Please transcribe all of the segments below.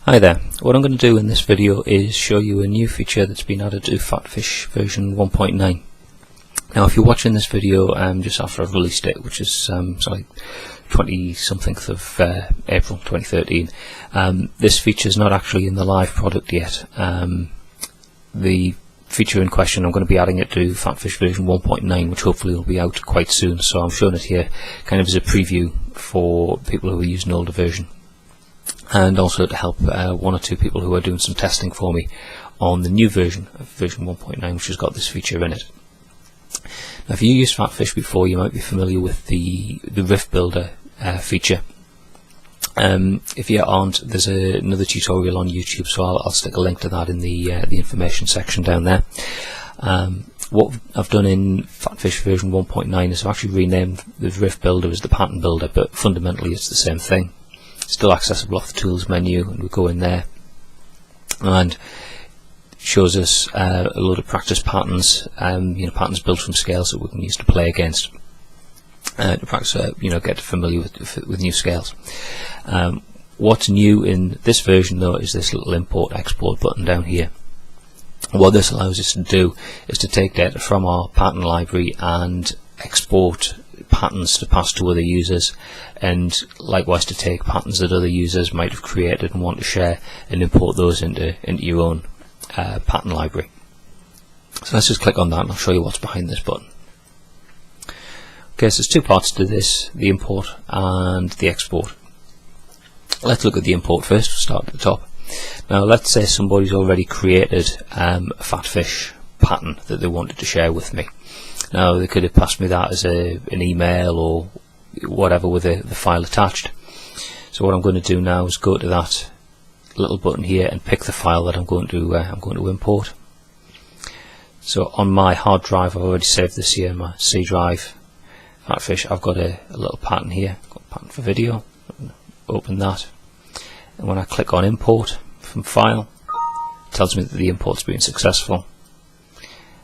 Hi there, what I'm going to do in this video is show you a new feature that's been added to PhatPhish version 1.9. Now if you're watching this video just after I've released it, which is sorry, 20-something of April 2013, this feature is not actually in the live product yet. The feature in question, I'm going to be adding it to PhatPhish version 1.9, which hopefully will be out quite soon, so I'm showing it here kind of as a preview for people who are using an older version, and also to help one or two people who are doing some testing for me on the new version of version 1.9, which has got this feature in it. Now if you used PhatPhish before, you might be familiar with the Riff builder feature. If you aren't, there's another tutorial on YouTube, so I'll stick a link to that in the information section down there. What I've done in PhatPhish version 1.9 is I've actually renamed the Riff builder as the pattern builder, but fundamentally it's the same thing. It's still accessible off the tools menu, and we go in there and shows us a load of practice patterns, patterns built from scales that we can use to play against. To practice, get familiar with new scales. What's new in this version though is this little import export button down here. What this allows us to do is to take data from our pattern library and export patterns to pass to other users, and likewise to take patterns that other users might have created and want to share and import those into your own pattern library. So let's just click on that and I'll show you what's behind this button. Okay, so there's two parts to this, the import and the export. Let's look at the import first. We'll start at the top. Now let's say somebody's already created a PhatPhish pattern that they wanted to share with me. Now they could have passed me that as an email or whatever with the file attached. So what I'm going to do now is go to that little button here and pick the file that I'm going to import. So on my hard drive, I've already saved this here, my C drive. PhatPhish, I've got a little pattern here, got a pattern for video. Open that, and when I click on import from file, it tells me that the import's been successful.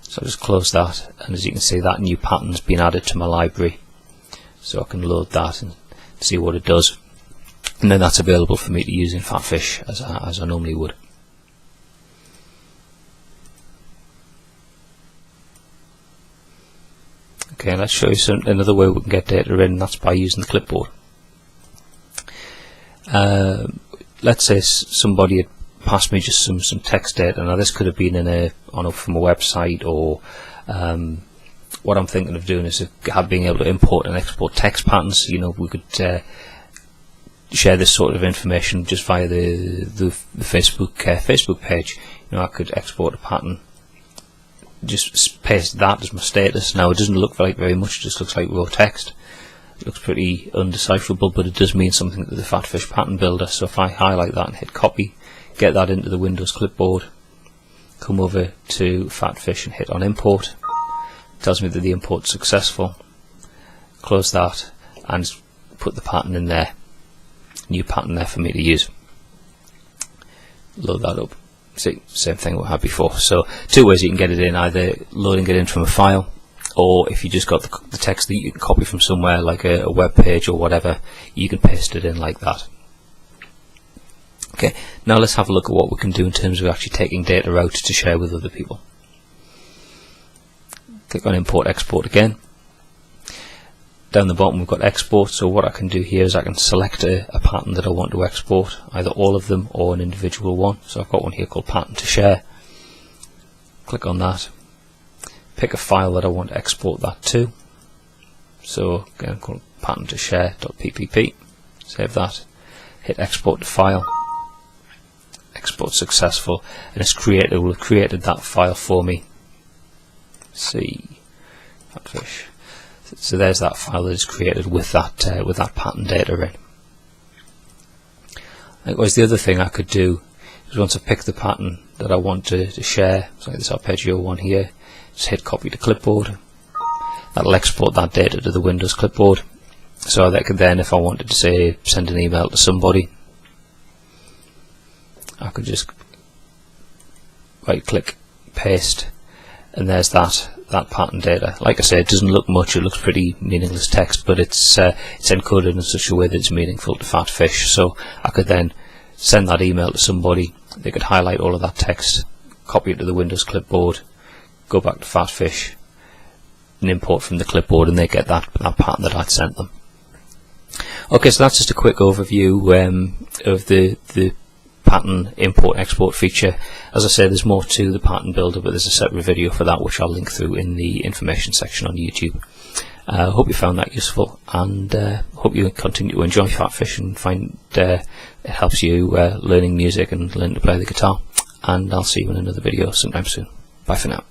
So I just close that, and as you can see, that new pattern's been added to my library, so I can load that and see what it does, and then that's available for me to use in PhatPhish as I normally would. Okay, let's show you another way we can get data in, and that's by using the clipboard. Let's say somebody had passed me just some text data. Now this could have been from a website, or what I'm thinking of doing is being able to import and export text patterns. We could share this sort of information just via the Facebook page. I could export a pattern, just paste that as my status. Now it doesn't look like very much, it just looks like raw text. It looks pretty undecipherable, but it does mean something to the PhatPhish pattern builder. So if I highlight that and hit copy, get that into the Windows clipboard, come over to PhatPhish and hit on import, it tells me that the import's successful. Close that and put the pattern in there, new pattern there for me to use. Load that up. See, same thing we had before. So two ways you can get it in, either loading it in from a file, or if you just got the text that you can copy from somewhere like a web page or whatever, you can paste it in like that. Okay, now let's have a look at what we can do in terms of actually taking data out to share with other people. Click on import export again. Down the bottom we've got export, so what I can do here is I can select a pattern that I want to export, either all of them or an individual one. So I've got one here called pattern to share. Click on that, pick a file that I want to export that to. So again, called pattern to share.ppp. Save that, hit export to file. Export successful, and it's created that file for me. See, PhatPhish. So there's that file that is created with that pattern data in. Likewise, the other thing I could do is once I pick the pattern that I want to share, so like this arpeggio one here, just hit copy to clipboard. That'll export that data to the Windows clipboard, so that could then, if I wanted to say send an email to somebody, I could just right click, paste, and there's that pattern data. Like I said, it doesn't look much, it looks pretty meaningless text, but it's encoded in such a way that it's meaningful to PhatPhish. So I could then send that email to somebody. They could highlight all of that text, copy it to the Windows clipboard, go back to PhatPhish and import from the clipboard, and they get that pattern that I'd sent them. Okay, so that's just a quick overview of the pattern import export feature. As I said, there's more to the pattern builder, but there's a separate video for that which I'll link through in the information section on YouTube. Hope you found that useful, and hope you continue to enjoy PhatPhish and find it helps you learning music and learning to play the guitar. And I'll see you in another video sometime soon. Bye for now.